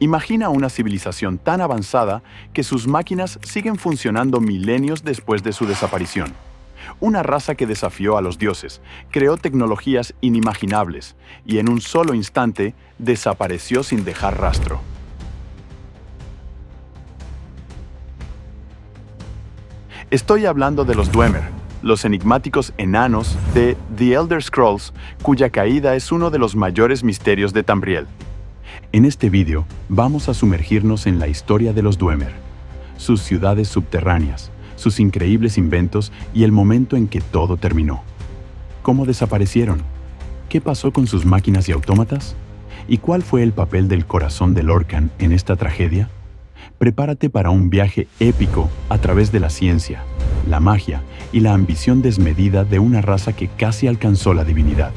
Imagina una civilización tan avanzada que sus máquinas siguen funcionando milenios después de su desaparición. Una raza que desafió a los dioses, creó tecnologías inimaginables y en un solo instante desapareció sin dejar rastro. Estoy hablando de los Dwemer, los enigmáticos enanos de The Elder Scrolls, cuya caída es uno de los mayores misterios de Tamriel. En este vídeo vamos a sumergirnos en la historia de los Dwemer, sus ciudades subterráneas, sus increíbles inventos y el momento en que todo terminó. ¿Cómo desaparecieron? ¿Qué pasó con sus máquinas y autómatas? ¿Y cuál fue el papel del corazón de Lorkhan en esta tragedia? Prepárate para un viaje épico a través de la ciencia, la magia y la ambición desmedida de una raza que casi alcanzó la divinidad.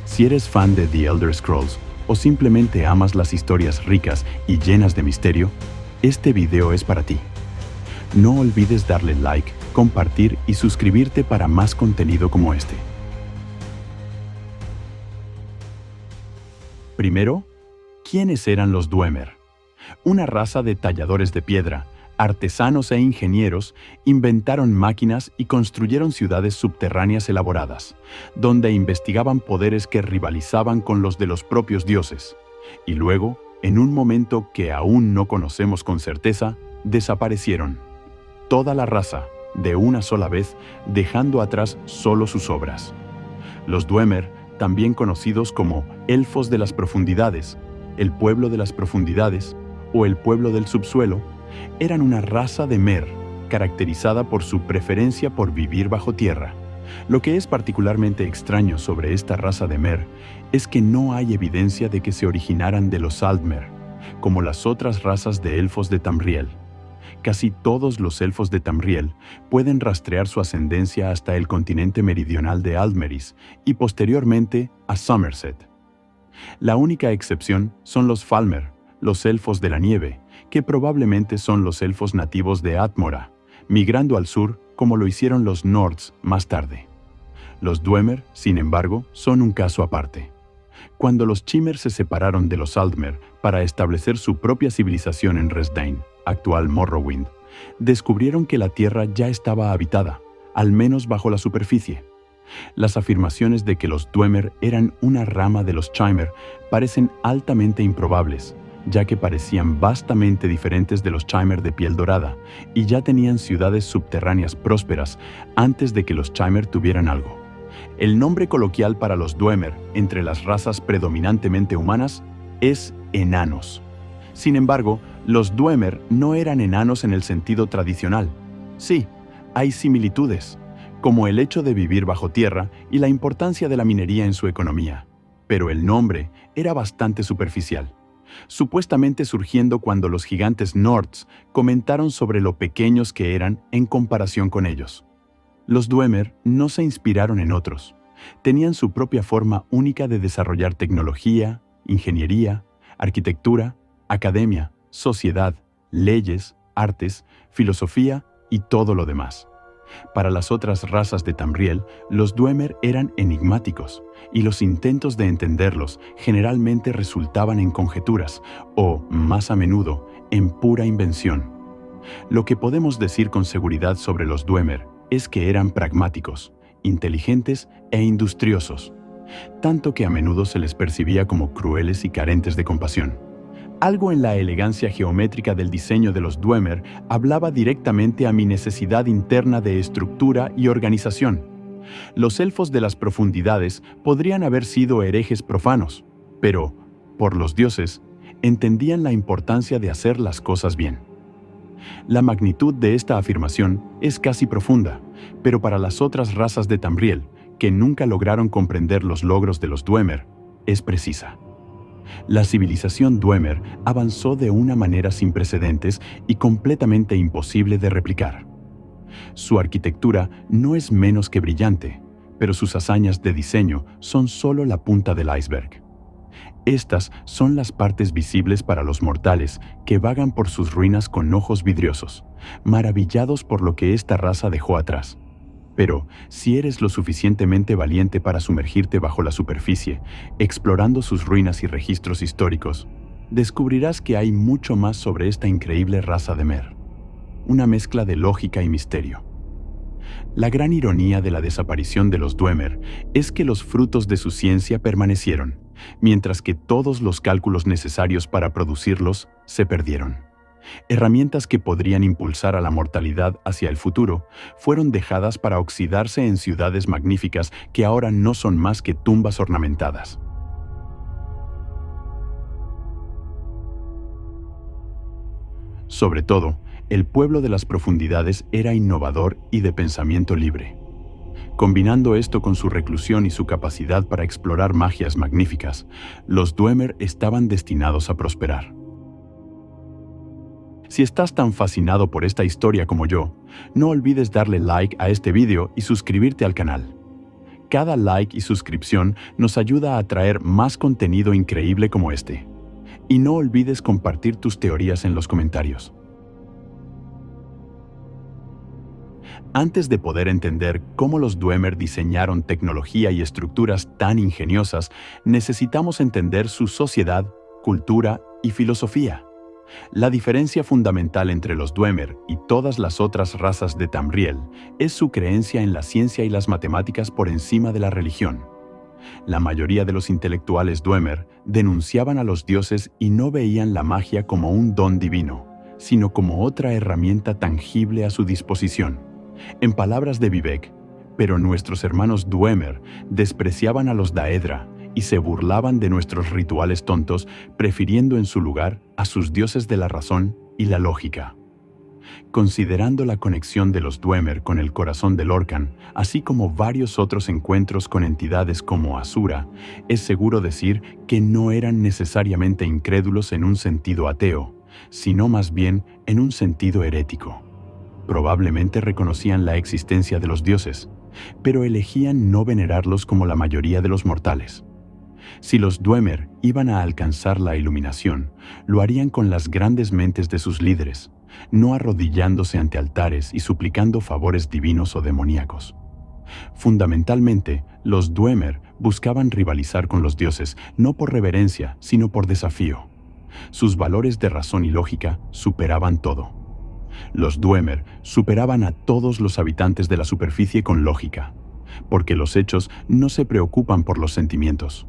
Si eres fan de The Elder Scrolls o simplemente amas las historias ricas y llenas de misterio, este video es para ti. No olvides darle like, compartir y suscribirte para más contenido como este. Primero, ¿quiénes eran los Dwemer? Una raza de talladores de piedra, artesanos e ingenieros inventaron máquinas y construyeron ciudades subterráneas elaboradas, donde investigaban poderes que rivalizaban con los de los propios dioses. Y luego, en un momento que aún no conocemos con certeza, desaparecieron. Toda la raza, de una sola vez, dejando atrás solo sus obras. Los Dwemer, también conocidos como Elfos de las Profundidades, el Pueblo de las Profundidades o el Pueblo del Subsuelo, eran una raza de Mer, caracterizada por su preferencia por vivir bajo tierra. Lo que es particularmente extraño sobre esta raza de Mer es que no hay evidencia de que se originaran de los Aldmer, como las otras razas de elfos de Tamriel. Casi todos los elfos de Tamriel pueden rastrear su ascendencia hasta el continente meridional de Aldmeris y posteriormente a Somerset. La única excepción son los Falmer, los elfos de la nieve, que probablemente son los elfos nativos de Atmora, migrando al sur como lo hicieron los Nords más tarde. Los Dwemer, sin embargo, son un caso aparte. Cuando los Chimmer se separaron de los Aldmer para establecer su propia civilización en Resdayn, actual Morrowind, descubrieron que la tierra ya estaba habitada, al menos bajo la superficie. Las afirmaciones de que los Dwemer eran una rama de los Chimmer parecen altamente improbables, ya que parecían vastamente diferentes de los Chimmer de piel dorada y ya tenían ciudades subterráneas prósperas antes de que los Chimmer tuvieran algo. El nombre coloquial para los Dwemer entre las razas predominantemente humanas es enanos. Sin embargo, los Dwemer no eran enanos en el sentido tradicional. Sí, hay similitudes, como el hecho de vivir bajo tierra y la importancia de la minería en su economía. Pero el nombre era bastante superficial, supuestamente surgiendo cuando los gigantes Nords comentaron sobre lo pequeños que eran en comparación con ellos. Los Dwemer no se inspiraron en otros. Tenían su propia forma única de desarrollar tecnología, ingeniería, arquitectura, academia, sociedad, leyes, artes, filosofía y todo lo demás. Para las otras razas de Tamriel, los Dwemer eran enigmáticos, y los intentos de entenderlos generalmente resultaban en conjeturas, o, más a menudo, en pura invención. Lo que podemos decir con seguridad sobre los Dwemer es que eran pragmáticos, inteligentes e industriosos, tanto que a menudo se les percibía como crueles y carentes de compasión. Algo en la elegancia geométrica del diseño de los Dwemer hablaba directamente a mi necesidad interna de estructura y organización. Los elfos de las profundidades podrían haber sido herejes profanos, pero, por los dioses, entendían la importancia de hacer las cosas bien. La magnitud de esta afirmación es casi profunda, pero para las otras razas de Tamriel, que nunca lograron comprender los logros de los Dwemer, es precisa. La civilización Dwemer avanzó de una manera sin precedentes y completamente imposible de replicar. Su arquitectura no es menos que brillante, pero sus hazañas de diseño son solo la punta del iceberg. Estas son las partes visibles para los mortales que vagan por sus ruinas con ojos vidriosos, maravillados por lo que esta raza dejó atrás. Pero, si eres lo suficientemente valiente para sumergirte bajo la superficie, explorando sus ruinas y registros históricos, descubrirás que hay mucho más sobre esta increíble raza de Mer, una mezcla de lógica y misterio. La gran ironía de la desaparición de los Dwemer es que los frutos de su ciencia permanecieron, mientras que todos los cálculos necesarios para producirlos se perdieron. Herramientas que podrían impulsar a la mortalidad hacia el futuro fueron dejadas para oxidarse en ciudades magníficas que ahora no son más que tumbas ornamentadas. Sobre todo, el pueblo de las profundidades era innovador y de pensamiento libre. Combinando esto con su reclusión y su capacidad para explorar magias magníficas, los Dwemer estaban destinados a prosperar. Si estás tan fascinado por esta historia como yo, no olvides darle like a este video y suscribirte al canal. Cada like y suscripción nos ayuda a traer más contenido increíble como este. Y no olvides compartir tus teorías en los comentarios. Antes de poder entender cómo los Dwemer diseñaron tecnología y estructuras tan ingeniosas, necesitamos entender su sociedad, cultura y filosofía. La diferencia fundamental entre los Dwemer y todas las otras razas de Tamriel es su creencia en la ciencia y las matemáticas por encima de la religión. La mayoría de los intelectuales Dwemer denunciaban a los dioses y no veían la magia como un don divino, sino como otra herramienta tangible a su disposición. En palabras de Vivek, pero nuestros hermanos Dwemer despreciaban a los Daedra y se burlaban de nuestros rituales tontos, prefiriendo en su lugar a sus dioses de la razón y la lógica. Considerando la conexión de los Dwemer con el corazón de Lorkhan, así como varios otros encuentros con entidades como Asura, es seguro decir que no eran necesariamente incrédulos en un sentido ateo, sino más bien en un sentido herético. Probablemente reconocían la existencia de los dioses, pero elegían no venerarlos como la mayoría de los mortales. Si los Dwemer iban a alcanzar la iluminación, lo harían con las grandes mentes de sus líderes, no arrodillándose ante altares y suplicando favores divinos o demoníacos. Fundamentalmente, los Dwemer buscaban rivalizar con los dioses, no por reverencia, sino por desafío. Sus valores de razón y lógica superaban todo. Los Dwemer superaban a todos los habitantes de la superficie con lógica, porque los hechos no se preocupan por los sentimientos.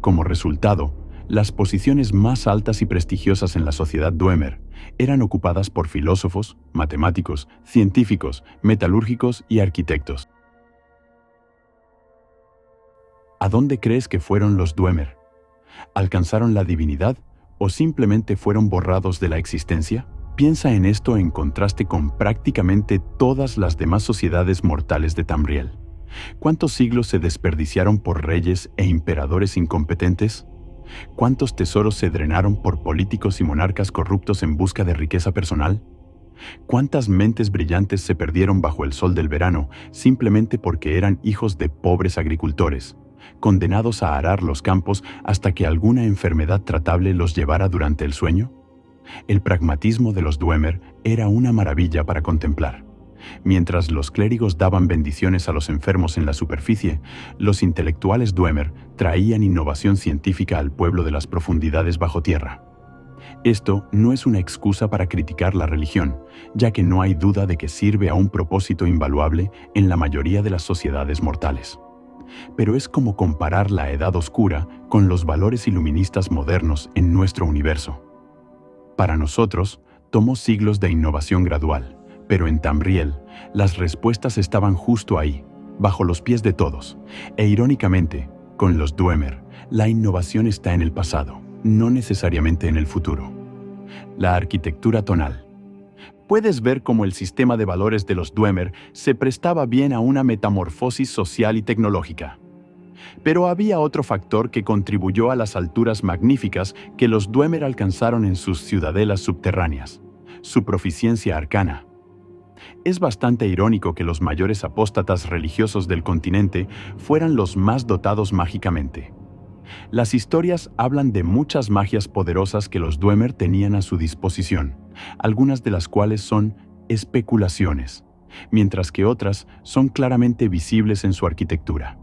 Como resultado, las posiciones más altas y prestigiosas en la sociedad Dwemer eran ocupadas por filósofos, matemáticos, científicos, metalúrgicos y arquitectos. ¿A dónde crees que fueron los Dwemer? ¿Alcanzaron la divinidad o simplemente fueron borrados de la existencia? Piensa en esto en contraste con prácticamente todas las demás sociedades mortales de Tamriel. ¿Cuántos siglos se desperdiciaron por reyes e emperadores incompetentes? ¿Cuántos tesoros se drenaron por políticos y monarcas corruptos en busca de riqueza personal? ¿Cuántas mentes brillantes se perdieron bajo el sol del verano simplemente porque eran hijos de pobres agricultores, condenados a arar los campos hasta que alguna enfermedad tratable los llevara durante el sueño? El pragmatismo de los Dwemer era una maravilla para contemplar. Mientras los clérigos daban bendiciones a los enfermos en la superficie, los intelectuales Dwemer traían innovación científica al pueblo de las profundidades bajo tierra. Esto no es una excusa para criticar la religión, ya que no hay duda de que sirve a un propósito invaluable en la mayoría de las sociedades mortales. Pero es como comparar la Edad Oscura con los valores iluministas modernos en nuestro universo. Para nosotros, tomó siglos de innovación gradual, pero en Tamriel, las respuestas estaban justo ahí, bajo los pies de todos. E irónicamente, con los Dwemer, la innovación está en el pasado, no necesariamente en el futuro. La arquitectura tonal. Puedes ver cómo el sistema de valores de los Dwemer se prestaba bien a una metamorfosis social y tecnológica. Pero había otro factor que contribuyó a las alturas magníficas que los Dwemer alcanzaron en sus ciudadelas subterráneas: su proficiencia arcana. Es bastante irónico que los mayores apóstatas religiosos del continente fueran los más dotados mágicamente. Las historias hablan de muchas magias poderosas que los Dwemer tenían a su disposición, algunas de las cuales son especulaciones, mientras que otras son claramente visibles en su arquitectura.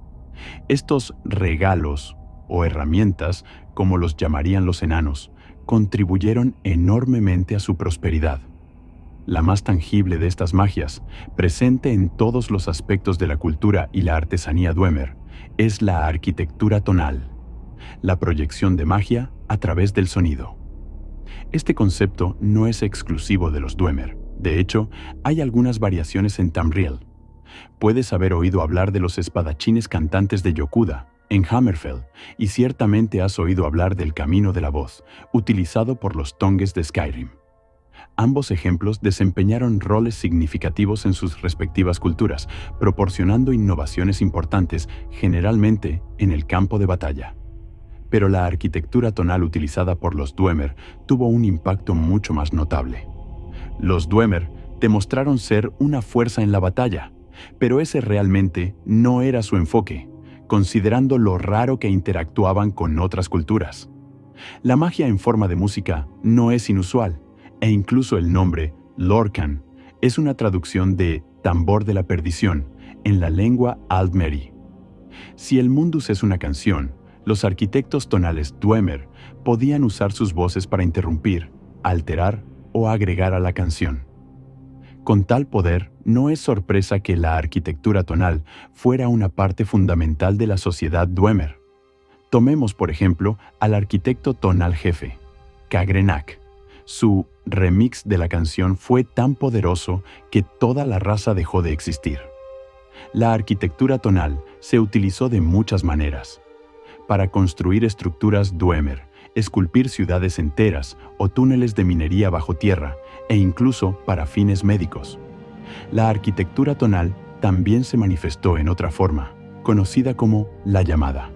Estos regalos, o herramientas, como los llamarían los enanos, contribuyeron enormemente a su prosperidad. La más tangible de estas magias, presente en todos los aspectos de la cultura y la artesanía Dwemer, es la arquitectura tonal, la proyección de magia a través del sonido. Este concepto no es exclusivo de los Dwemer. De hecho, hay algunas variaciones en Tamriel. Puedes haber oído hablar de los espadachines cantantes de Yokuda, en Hammerfell, y ciertamente has oído hablar del camino de la voz, utilizado por los tongues de Skyrim. Ambos ejemplos desempeñaron roles significativos en sus respectivas culturas, proporcionando innovaciones importantes, generalmente en el campo de batalla. Pero la arquitectura tonal utilizada por los Dwemer tuvo un impacto mucho más notable. Los Dwemer demostraron ser una fuerza en la batalla, pero ese realmente no era su enfoque, considerando lo raro que interactuaban con otras culturas. La magia en forma de música no es inusual, e incluso el nombre Lorcan es una traducción de tambor de la perdición en la lengua Aldmeri. Si el mundus es una canción, los arquitectos tonales Dwemer podían usar sus voces para interrumpir, alterar o agregar a la canción. Con tal poder, no es sorpresa que la arquitectura tonal fuera una parte fundamental de la sociedad Dwemer. Tomemos, por ejemplo, al arquitecto tonal jefe, Cagrenac. Su remix de la canción fue tan poderoso que toda la raza dejó de existir. La arquitectura tonal se utilizó de muchas maneras. Para construir estructuras Dwemer, esculpir ciudades enteras o túneles de minería bajo tierra, e incluso para fines médicos. La arquitectura tonal también se manifestó en otra forma, conocida como la llamada.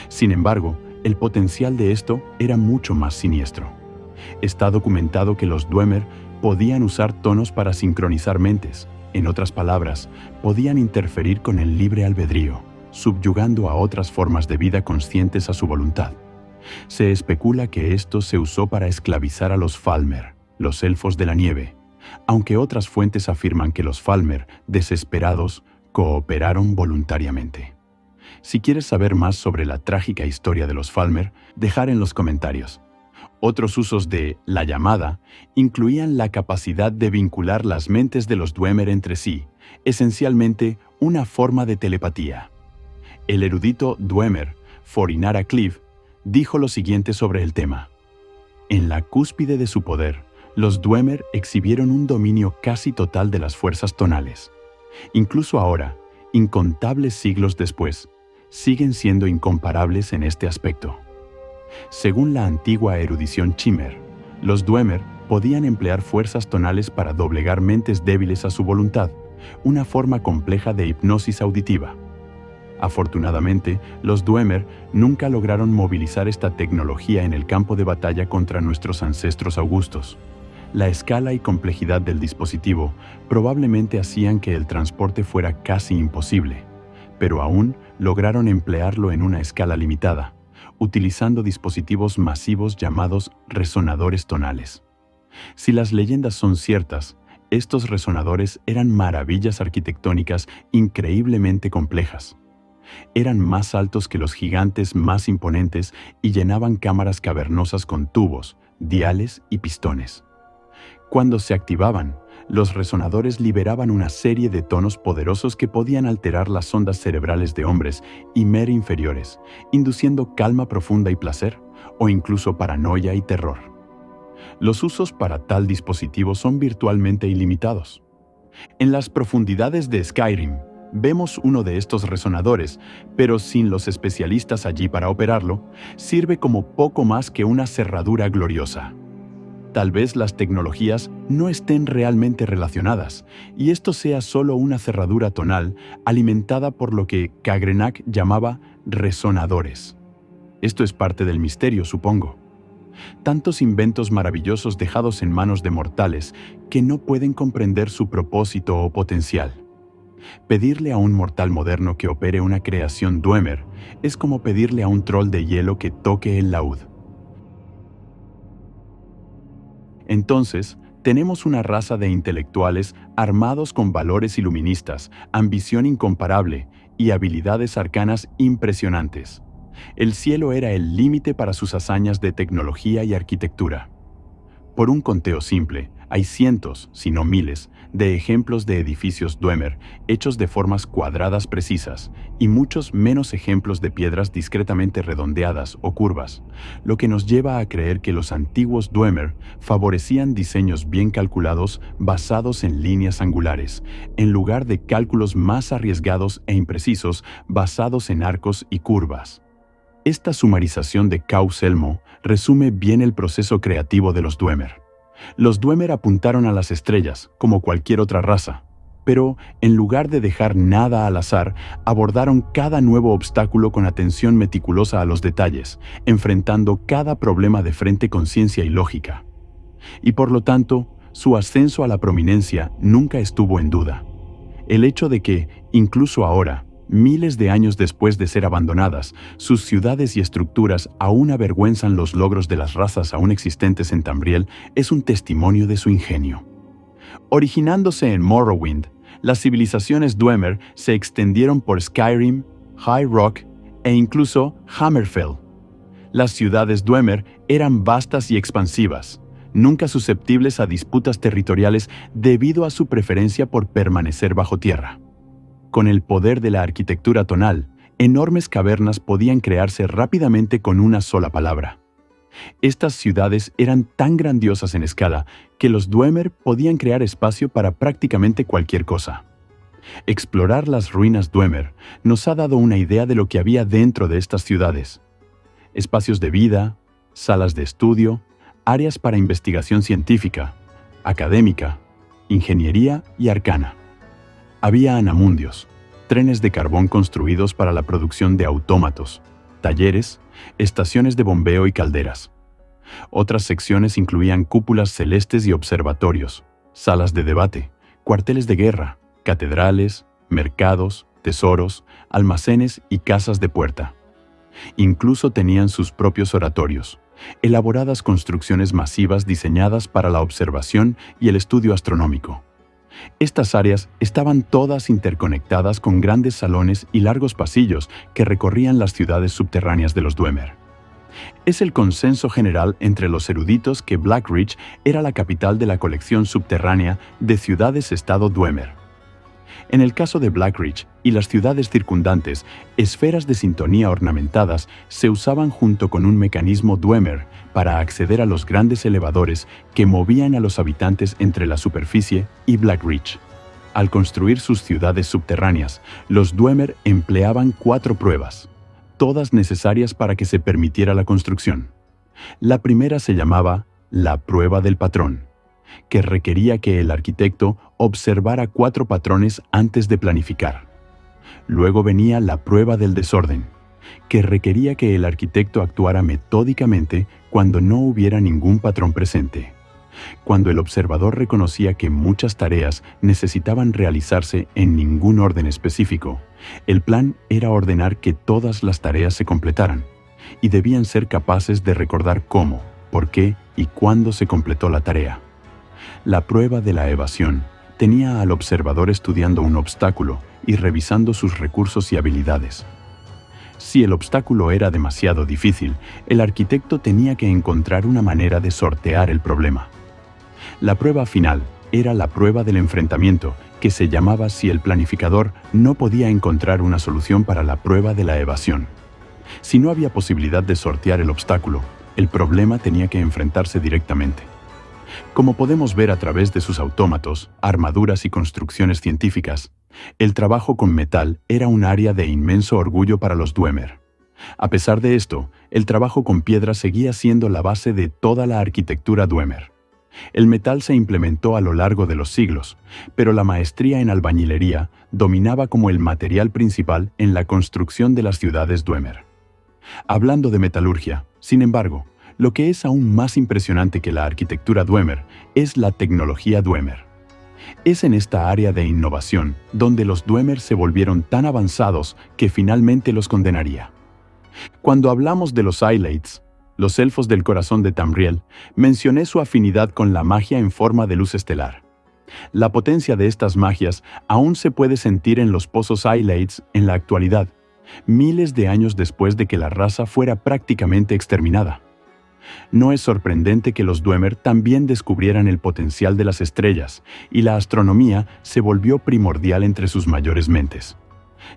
Sin embargo, el potencial de esto era mucho más siniestro. Está documentado que los Dwemer podían usar tonos para sincronizar mentes. En otras palabras, podían interferir con el libre albedrío, subyugando a otras formas de vida conscientes a su voluntad. Se especula que esto se usó para esclavizar a los Falmer, los elfos de la nieve, aunque otras fuentes afirman que los Falmer, desesperados, cooperaron voluntariamente. Si quieres saber más sobre la trágica historia de los Falmer, dejar en los comentarios. Otros usos de la llamada incluían la capacidad de vincular las mentes de los Dwemer entre sí, esencialmente una forma de telepatía. El erudito Dwemer, Forinara Clive, dijo lo siguiente sobre el tema. En la cúspide de su poder, los Dwemer exhibieron un dominio casi total de las fuerzas tonales. Incluso ahora, incontables siglos después, siguen siendo incomparables en este aspecto. Según la antigua erudición Chimer, los Dwemer podían emplear fuerzas tonales para doblegar mentes débiles a su voluntad, una forma compleja de hipnosis auditiva. Afortunadamente, los Dwemer nunca lograron movilizar esta tecnología en el campo de batalla contra nuestros ancestros augustos. La escala y complejidad del dispositivo probablemente hacían que el transporte fuera casi imposible, pero aún lograron emplearlo en una escala limitada, utilizando dispositivos masivos llamados resonadores tonales. Si las leyendas son ciertas, estos resonadores eran maravillas arquitectónicas increíblemente complejas. Eran más altos que los gigantes más imponentes y llenaban cámaras cavernosas con tubos, diales y pistones. Cuando se activaban, los resonadores liberaban una serie de tonos poderosos que podían alterar las ondas cerebrales de hombres y mer inferiores, induciendo calma profunda y placer, o incluso paranoia y terror. Los usos para tal dispositivo son virtualmente ilimitados. En las profundidades de Skyrim, vemos uno de estos resonadores, pero sin los especialistas allí para operarlo, sirve como poco más que una cerradura gloriosa. Tal vez las tecnologías no estén realmente relacionadas, y esto sea solo una cerradura tonal alimentada por lo que Cagrenac llamaba resonadores. Esto es parte del misterio, supongo. Tantos inventos maravillosos dejados en manos de mortales que no pueden comprender su propósito o potencial. Pedirle a un mortal moderno que opere una creación Dwemer es como pedirle a un troll de hielo que toque el laúd. Entonces, tenemos una raza de intelectuales armados con valores iluministas, ambición incomparable y habilidades arcanas impresionantes. El cielo era el límite para sus hazañas de tecnología y arquitectura. Por un conteo simple, hay cientos, si no miles, de ejemplos de edificios Dwemer hechos de formas cuadradas precisas y muchos menos ejemplos de piedras discretamente redondeadas o curvas, lo que nos lleva a creer que los antiguos Dwemer favorecían diseños bien calculados basados en líneas angulares, en lugar de cálculos más arriesgados e imprecisos basados en arcos y curvas. Esta sumarización de Kaus-Elmo resume bien el proceso creativo de los Dwemer. Los Dwemer apuntaron a las estrellas, como cualquier otra raza, pero en lugar de dejar nada al azar, abordaron cada nuevo obstáculo con atención meticulosa a los detalles, enfrentando cada problema de frente con ciencia y lógica. Y por lo tanto, su ascenso a la prominencia nunca estuvo en duda. El hecho de que, incluso ahora, miles de años después de ser abandonadas, sus ciudades y estructuras aún avergüenzan los logros de las razas aún existentes en Tamriel es un testimonio de su ingenio. Originándose en Morrowind, las civilizaciones Dwemer se extendieron por Skyrim, High Rock e incluso Hammerfell. Las ciudades Dwemer eran vastas y expansivas, nunca susceptibles a disputas territoriales debido a su preferencia por permanecer bajo tierra. Con el poder de la arquitectura tonal, enormes cavernas podían crearse rápidamente con una sola palabra. Estas ciudades eran tan grandiosas en escala que los Dwemer podían crear espacio para prácticamente cualquier cosa. Explorar las ruinas Dwemer nos ha dado una idea de lo que había dentro de estas ciudades. Espacios de vida, salas de estudio, áreas para investigación científica, académica, ingeniería y arcana. Había anamundios, trenes de carbón construidos para la producción de autómatos, talleres, estaciones de bombeo y calderas. Otras secciones incluían cúpulas celestes y observatorios, salas de debate, cuarteles de guerra, catedrales, mercados, tesoros, almacenes y casas de puerta. Incluso tenían sus propios oratorios, elaboradas construcciones masivas diseñadas para la observación y el estudio astronómico. Estas áreas estaban todas interconectadas con grandes salones y largos pasillos que recorrían las ciudades subterráneas de los Dwemer. Es el consenso general entre los eruditos que Blackreach era la capital de la colección subterránea de ciudades-estado Dwemer. En el caso de Blackreach y las ciudades circundantes, esferas de sintonía ornamentadas se usaban junto con un mecanismo Dwemer para acceder a los grandes elevadores que movían a los habitantes entre la superficie y Blackreach. Al construir sus ciudades subterráneas, los Dwemer empleaban 4 pruebas, todas necesarias para que se permitiera la construcción. La primera se llamaba la prueba del patrón, que requería que el arquitecto observara 4 patrones antes de planificar. Luego venía la prueba del desorden, que requería que el arquitecto actuara metódicamente cuando no hubiera ningún patrón presente. Cuando el observador reconocía que muchas tareas necesitaban realizarse en ningún orden específico, el plan era ordenar que todas las tareas se completaran, y debían ser capaces de recordar cómo, por qué y cuándo se completó la tarea. La prueba de la evasión tenía al observador estudiando un obstáculo y revisando sus recursos y habilidades. Si el obstáculo era demasiado difícil, el arquitecto tenía que encontrar una manera de sortear el problema. La prueba final era la prueba del enfrentamiento, que se llamaba si el planificador no podía encontrar una solución para la prueba de la evasión. Si no había posibilidad de sortear el obstáculo, el problema tenía que enfrentarse directamente. Como podemos ver a través de sus autómatos, armaduras y construcciones científicas, el trabajo con metal era un área de inmenso orgullo para los Dwemer. A pesar de esto, el trabajo con piedra seguía siendo la base de toda la arquitectura Dwemer. El metal se implementó a lo largo de los siglos, pero la maestría en albañilería dominaba como el material principal en la construcción de las ciudades Dwemer. Hablando de metalurgia, sin embargo, lo que es aún más impresionante que la arquitectura Dwemer es la tecnología Dwemer. Es en esta área de innovación donde los Dwemer se volvieron tan avanzados que finalmente los condenaría. Cuando hablamos de los Islates, los elfos del corazón de Tamriel, mencioné su afinidad con la magia en forma de luz estelar. La potencia de estas magias aún se puede sentir en los pozos Islates en la actualidad, miles de años después de que la raza fuera prácticamente exterminada. No es sorprendente que los Dwemer también descubrieran el potencial de las estrellas, y la astronomía se volvió primordial entre sus mayores mentes.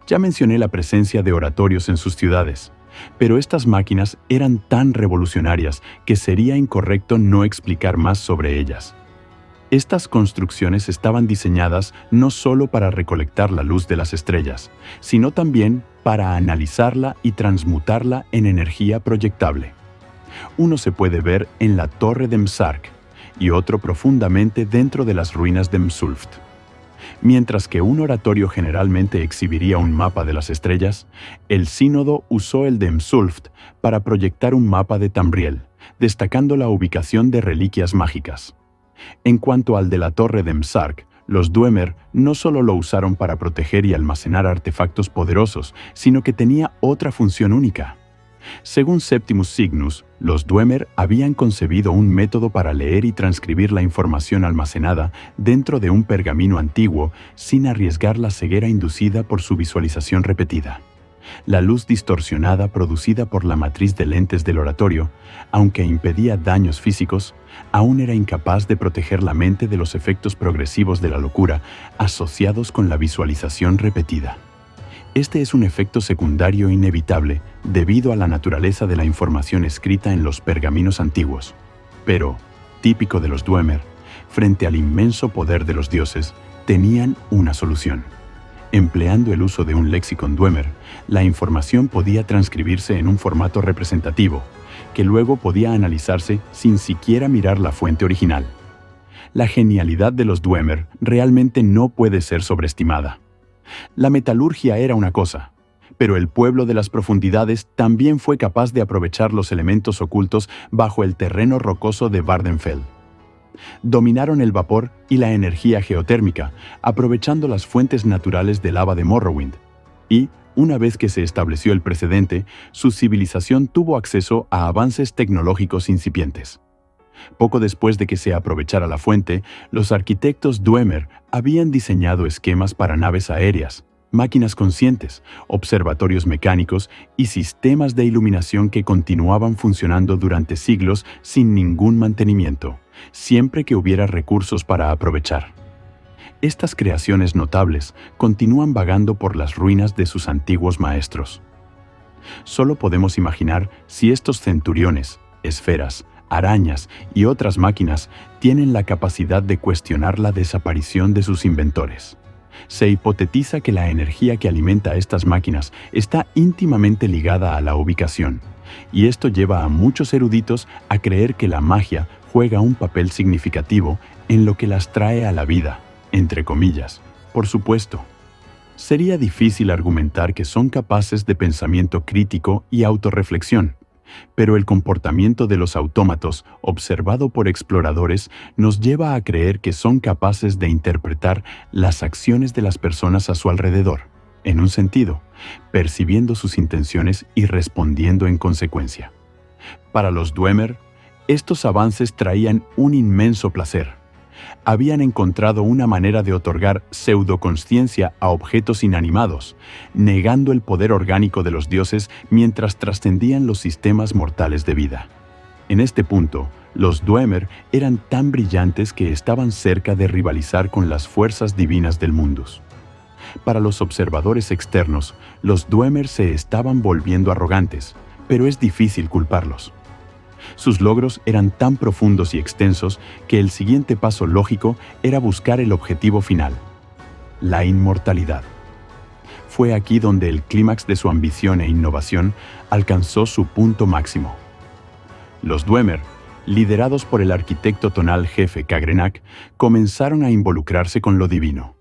Ya mencioné la presencia de oratorios en sus ciudades, pero estas máquinas eran tan revolucionarias que sería incorrecto no explicar más sobre ellas. Estas construcciones estaban diseñadas no solo para recolectar la luz de las estrellas, sino también para analizarla y transmutarla en energía proyectable. Uno se puede ver en la torre de Msark y otro profundamente dentro de las ruinas de Msulft. Mientras que un oratorio generalmente exhibiría un mapa de las estrellas, el sínodo usó el de Msulft para proyectar un mapa de Tamriel, destacando la ubicación de reliquias mágicas. En cuanto al de la torre de Msark, los Dwemer no solo lo usaron para proteger y almacenar artefactos poderosos, sino que tenía otra función única. Según Septimus Signus, los Dwemer habían concebido un método para leer y transcribir la información almacenada dentro de un pergamino antiguo sin arriesgar la ceguera inducida por su visualización repetida. La luz distorsionada producida por la matriz de lentes del oratorio, aunque impedía daños físicos, aún era incapaz de proteger la mente de los efectos progresivos de la locura asociados con la visualización repetida. Este es un efecto secundario inevitable debido a la naturaleza de la información escrita en los pergaminos antiguos. Pero, típico de los Dwemer, frente al inmenso poder de los dioses, tenían una solución. Empleando el uso de un léxico Dwemer, la información podía transcribirse en un formato representativo, que luego podía analizarse sin siquiera mirar la fuente original. La genialidad de los Dwemer realmente no puede ser sobreestimada. La metalurgia era una cosa, pero el pueblo de las profundidades también fue capaz de aprovechar los elementos ocultos bajo el terreno rocoso de Vardenfell. Dominaron el vapor y la energía geotérmica, aprovechando las fuentes naturales de lava de Morrowind. Y, una vez que se estableció el precedente, su civilización tuvo acceso a avances tecnológicos incipientes. Poco después de que se aprovechara la fuente, los arquitectos Dwemer habían diseñado esquemas para naves aéreas, máquinas conscientes, observatorios mecánicos y sistemas de iluminación que continuaban funcionando durante siglos sin ningún mantenimiento, siempre que hubiera recursos para aprovechar. Estas creaciones notables continúan vagando por las ruinas de sus antiguos maestros. Solo podemos imaginar si estos centuriones, esferas, arañas y otras máquinas tienen la capacidad de cuestionar la desaparición de sus inventores. Se hipotetiza que la energía que alimenta a estas máquinas está íntimamente ligada a la ubicación, y esto lleva a muchos eruditos a creer que la magia juega un papel significativo en lo que las trae a la vida, entre comillas, por supuesto. Sería difícil argumentar que son capaces de pensamiento crítico y autorreflexión, pero el comportamiento de los autómatos, observado por exploradores, nos lleva a creer que son capaces de interpretar las acciones de las personas a su alrededor, en un sentido, percibiendo sus intenciones y respondiendo en consecuencia. Para los Dwemer, estos avances traían un inmenso placer. Habían encontrado una manera de otorgar pseudoconsciencia a objetos inanimados, negando el poder orgánico de los dioses mientras trascendían los sistemas mortales de vida. En este punto, los Dwemer eran tan brillantes que estaban cerca de rivalizar con las fuerzas divinas del Mundus. Para los observadores externos, los Dwemer se estaban volviendo arrogantes, pero es difícil culparlos. Sus logros eran tan profundos y extensos que el siguiente paso lógico era buscar el objetivo final: la inmortalidad. Fue aquí donde el clímax de su ambición e innovación alcanzó su punto máximo. Los Dwemer, liderados por el arquitecto tonal jefe Kagrenac, comenzaron a involucrarse con lo divino.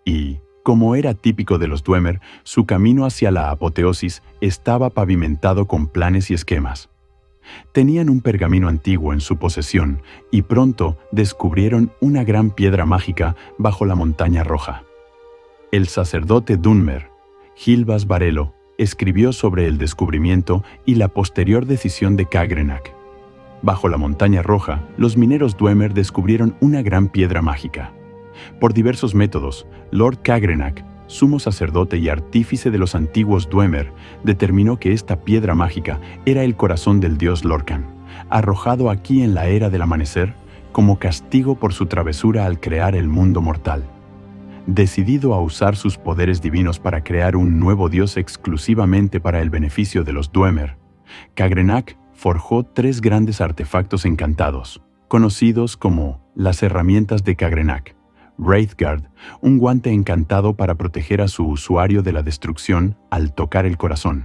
Y, como era típico de los Dwemer, su camino hacia la apoteosis estaba pavimentado con planes y esquemas. Tenían un pergamino antiguo en su posesión y pronto descubrieron una gran piedra mágica bajo la montaña roja. El sacerdote Dunmer, Hilbas Varelo, escribió sobre el descubrimiento y la posterior decisión de Kagrenac. Bajo la montaña roja, los mineros Dwemer descubrieron una gran piedra mágica. Por diversos métodos, Lord Kagrenac, sumo sacerdote y artífice de los antiguos Dwemer, determinó que esta piedra mágica era el corazón del dios Lorcan, arrojado aquí en la era del amanecer como castigo por su travesura al crear el mundo mortal. Decidido a usar sus poderes divinos para crear un nuevo dios exclusivamente para el beneficio de los Dwemer, Cagrenac forjó 3 grandes artefactos encantados, conocidos como las herramientas de Cagrenac. Wraithguard, un guante encantado para proteger a su usuario de la destrucción al tocar el corazón.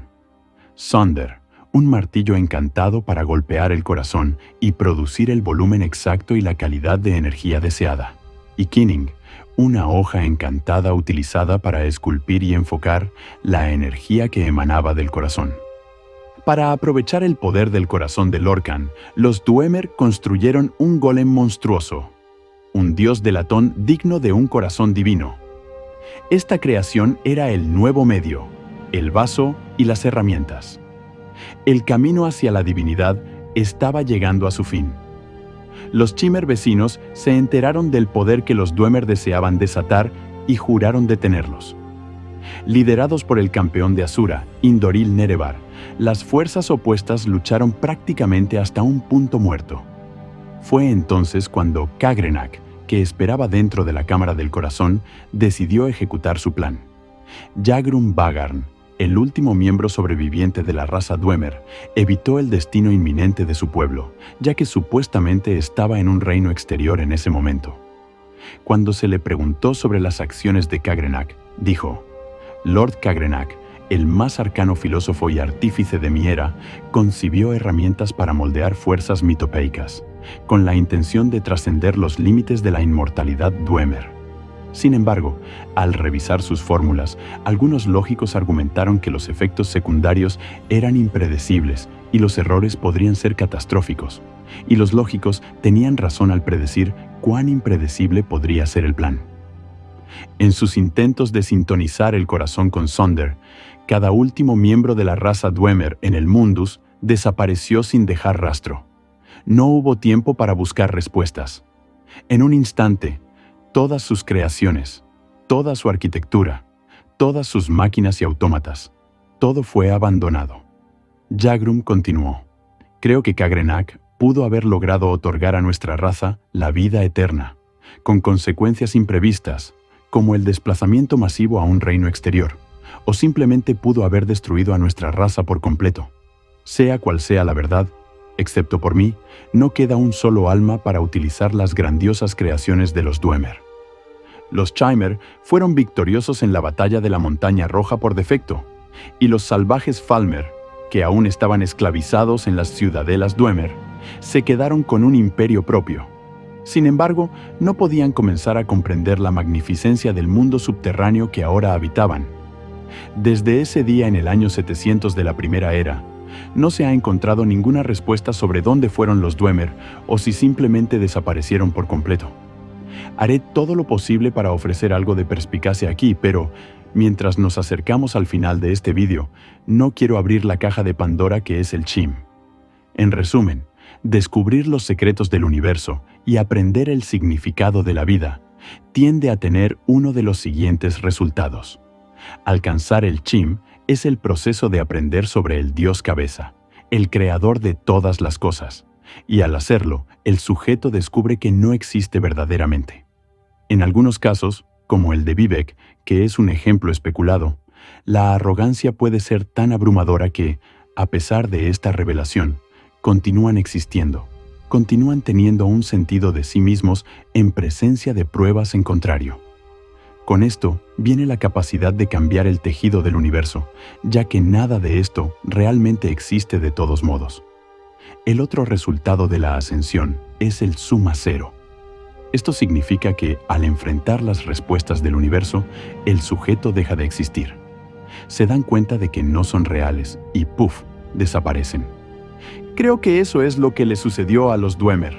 Sonder, un martillo encantado para golpear el corazón y producir el volumen exacto y la calidad de energía deseada. Y Kinning, una hoja encantada utilizada para esculpir y enfocar la energía que emanaba del corazón. Para aprovechar el poder del corazón de Lorcan, los Dwemer construyeron un golem monstruoso, un dios de latón digno de un corazón divino. Esta creación era el nuevo medio, el vaso y las herramientas. El camino hacia la divinidad estaba llegando a su fin. Los Chimer vecinos se enteraron del poder que los Dwemer deseaban desatar y juraron detenerlos. Liderados por el campeón de Asura, Indoril Nerevar, las fuerzas opuestas lucharon prácticamente hasta un punto muerto. Fue entonces cuando Cagrenac, que esperaba dentro de la Cámara del Corazón, decidió ejecutar su plan. Jagrum Bagarn, el último miembro sobreviviente de la raza Dwemer, evitó el destino inminente de su pueblo, ya que supuestamente estaba en un reino exterior en ese momento. Cuando se le preguntó sobre las acciones de Cagrenac, dijo: Lord Cagrenac, el más arcano filósofo y artífice de mi era, concibió herramientas para moldear fuerzas mitopeicas, con la intención de trascender los límites de la inmortalidad Dwemer. Sin embargo, al revisar sus fórmulas, algunos lógicos argumentaron que los efectos secundarios eran impredecibles y los errores podrían ser catastróficos, y los lógicos tenían razón al predecir cuán impredecible podría ser el plan. En sus intentos de sintonizar el corazón con Sonder, cada último miembro de la raza Dwemer en el Mundus desapareció sin dejar rastro. No hubo tiempo para buscar respuestas. En un instante, todas sus creaciones, toda su arquitectura, todas sus máquinas y autómatas, todo fue abandonado. Jagrum continuó: creo que Cagrenac pudo haber logrado otorgar a nuestra raza la vida eterna, con consecuencias imprevistas, como el desplazamiento masivo a un reino exterior, o simplemente pudo haber destruido a nuestra raza por completo. Sea cual sea la verdad, excepto por mí, no queda un solo alma para utilizar las grandiosas creaciones de los Dwemer. Los Chimer fueron victoriosos en la batalla de la Montaña Roja por defecto, y los salvajes Falmer, que aún estaban esclavizados en las ciudadelas Dwemer, se quedaron con un imperio propio. Sin embargo, no podían comenzar a comprender la magnificencia del mundo subterráneo que ahora habitaban. Desde ese día en el año 700 de la Primera Era, no se ha encontrado ninguna respuesta sobre dónde fueron los Dwemer o si simplemente desaparecieron por completo. Haré todo lo posible para ofrecer algo de perspicacia aquí, pero mientras nos acercamos al final de este vídeo, no quiero abrir la caja de Pandora que es el Chim. En resumen, descubrir los secretos del universo y aprender el significado de la vida tiende a tener uno de los siguientes resultados. Alcanzar el Chim es el proceso de aprender sobre el Dios Cabeza, el creador de todas las cosas, y al hacerlo, el sujeto descubre que no existe verdaderamente. En algunos casos, como el de Vivek, que es un ejemplo especulado, la arrogancia puede ser tan abrumadora que, a pesar de esta revelación, continúan existiendo, continúan teniendo un sentido de sí mismos en presencia de pruebas en contrario. Con esto viene la capacidad de cambiar el tejido del universo, ya que nada de esto realmente existe de todos modos. El otro resultado de la ascensión es el suma cero. Esto significa que, al enfrentar las respuestas del universo, el sujeto deja de existir. Se dan cuenta de que no son reales y ¡puf!, desaparecen. Creo que eso es lo que le sucedió a los Dwemer.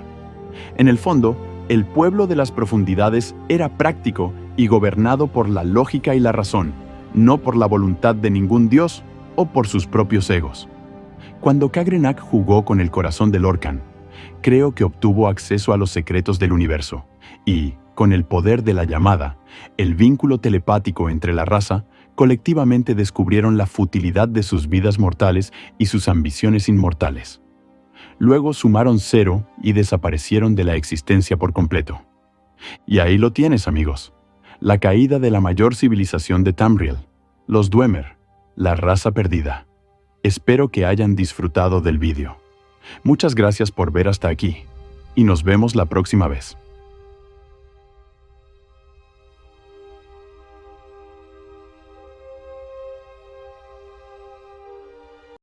En el fondo, el pueblo de las profundidades era práctico y gobernado por la lógica y la razón, no por la voluntad de ningún dios o por sus propios egos. Cuando Cagrenac jugó con el corazón de Lorcan, creo que obtuvo acceso a los secretos del universo y, con el poder de la llamada, el vínculo telepático entre la raza, colectivamente descubrieron la futilidad de sus vidas mortales y sus ambiciones inmortales. Luego sumaron cero y desaparecieron de la existencia por completo. Y ahí lo tienes, amigos. La caída de la mayor civilización de Tamriel, los Dwemer, la raza perdida. Espero que hayan disfrutado del vídeo. Muchas gracias por ver hasta aquí, y nos vemos la próxima vez.